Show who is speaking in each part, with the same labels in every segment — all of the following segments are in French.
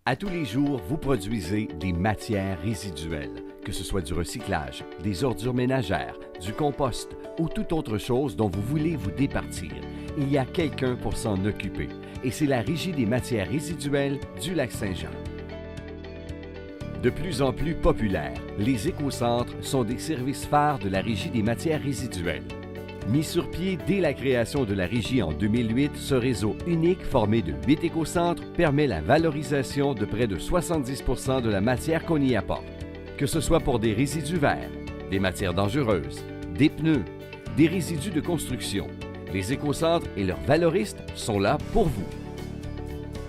Speaker 1: À tous les jours, vous produisez des matières résiduelles, que ce soit du recyclage, des ordures ménagères, du compost ou toute autre chose dont vous voulez vous départir. Il y a quelqu'un pour s'en occuper et c'est la Régie des matières résiduelles du Lac-Saint-Jean. De plus en plus populaires, les écocentres sont des services phares de la Régie des matières résiduelles. Mis sur pied dès la création de la Régie en 2008, ce réseau unique formé de 8 écocentres permet la valorisation de près de 70 % de la matière qu'on y apporte. Que ce soit pour des résidus verts, des matières dangereuses, des pneus, des résidus de construction, les écocentres et leurs valoristes sont là pour vous.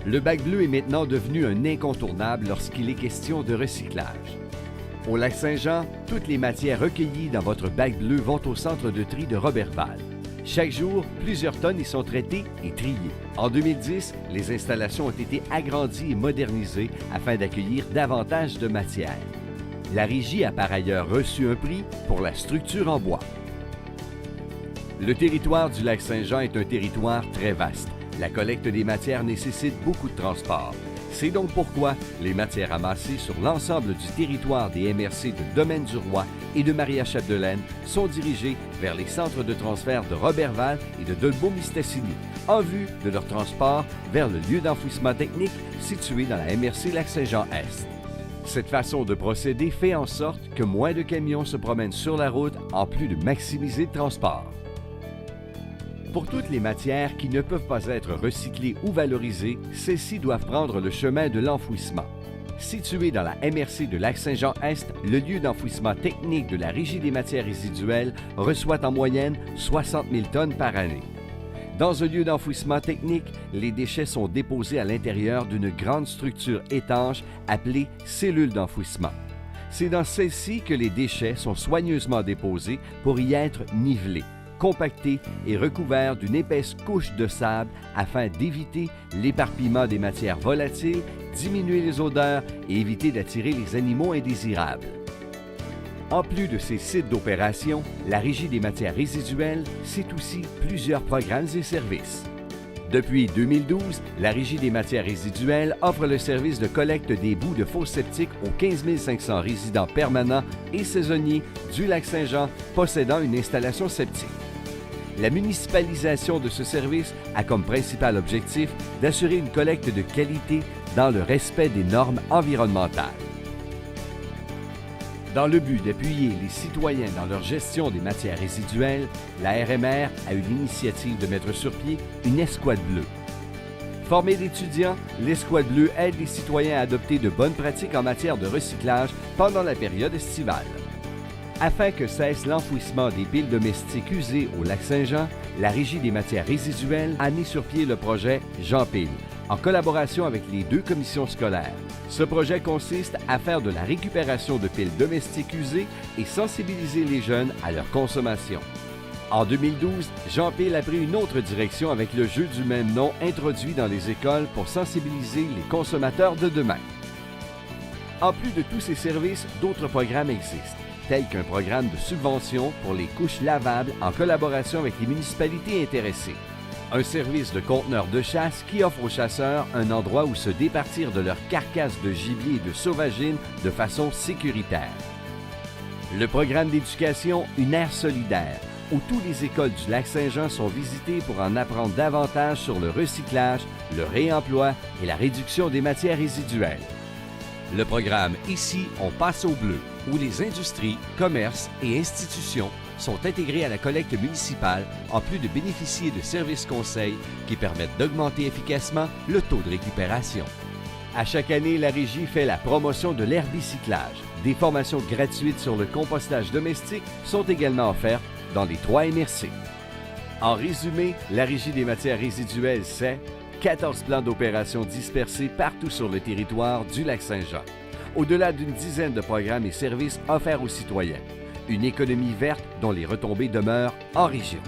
Speaker 1: Le bac bleu est maintenant devenu un incontournable lorsqu'il est question de recyclage. Au Lac-Saint-Jean, toutes les matières recueillies dans votre bac bleu vont au centre de tri de Roberval. Chaque jour, plusieurs tonnes y sont traitées et triées. En 2010, les installations ont été agrandies et modernisées afin d'accueillir davantage de matières. La Régie a par ailleurs reçu un prix pour la structure en bois. Le territoire du Lac-Saint-Jean est un territoire très vaste. La collecte des matières nécessite beaucoup de transport. C'est donc pourquoi les matières amassées sur l'ensemble du territoire des MRC de Domaine-du-Roi et de Maria-Chapdelaine sont dirigées vers les centres de transfert de Roberval et de Dolbeau-Mistassini en vue de leur transport vers le lieu d'enfouissement technique situé dans la MRC Lac-Saint-Jean-Est. Cette façon de procéder fait en sorte que moins de camions se promènent sur la route en plus de maximiser le transport. Pour toutes les matières qui ne peuvent pas être recyclées ou valorisées, celles-ci doivent prendre le chemin de l'enfouissement. Situé dans la MRC de Lac-Saint-Jean-Est, le lieu d'enfouissement technique de la Régie des matières résiduelles reçoit en moyenne 60 000 tonnes par année. Dans un lieu d'enfouissement technique, les déchets sont déposés à l'intérieur d'une grande structure étanche appelée cellule d'enfouissement. C'est dans celle-ci que les déchets sont soigneusement déposés pour y être nivelés, compacté et recouvert d'une épaisse couche de sable afin d'éviter l'éparpillement des matières volatiles, diminuer les odeurs et éviter d'attirer les animaux indésirables. En plus de ces sites d'opération, la Régie des matières résiduelles, c'est aussi plusieurs programmes et services. Depuis 2012, la Régie des matières résiduelles offre le service de collecte des boues de fosses septiques aux 15 500 résidents permanents et saisonniers du Lac-Saint-Jean possédant une installation septique. La municipalisation de ce service a comme principal objectif d'assurer une collecte de qualité dans le respect des normes environnementales. Dans le but d'appuyer les citoyens dans leur gestion des matières résiduelles, la RMR a eu l'initiative de mettre sur pied une escouade bleue. Formée d'étudiants, l'escouade bleue aide les citoyens à adopter de bonnes pratiques en matière de recyclage pendant la période estivale. Afin que cesse l'enfouissement des piles domestiques usées au Lac-Saint-Jean, la Régie des matières résiduelles a mis sur pied le projet Jean Pile, en collaboration avec les 2 commissions scolaires. Ce projet consiste à faire de la récupération de piles domestiques usées et sensibiliser les jeunes à leur consommation. En 2012, Jean Pile a pris une autre direction avec le jeu du même nom introduit dans les écoles pour sensibiliser les consommateurs de demain. En plus de tous ces services, d'autres programmes existent, tels qu'un programme de subvention pour les couches lavables en collaboration avec les municipalités intéressées. Un service de conteneurs de chasse qui offre aux chasseurs un endroit où se départir de leurs carcasses de gibier et de sauvagines de façon sécuritaire. Le programme d'éducation Une aire solidaire, où toutes les écoles du Lac-Saint-Jean sont visitées pour en apprendre davantage sur le recyclage, le réemploi et la réduction des matières résiduelles. Le programme Ici, on passe au bleu, où les industries, commerces et institutions sont intégrés à la collecte municipale en plus de bénéficier de services conseils qui permettent d'augmenter efficacement le taux de récupération. À chaque année, la Régie fait la promotion de l'herbicyclage. Des formations gratuites sur le compostage domestique sont également offertes dans les 3 MRC. En résumé, la Régie des matières résiduelles, c'est 14 plans d'opération dispersés partout sur le territoire du Lac-Saint-Jean. Au-delà d'une dizaine de programmes et services offerts aux citoyens. Une économie verte dont les retombées demeurent en région.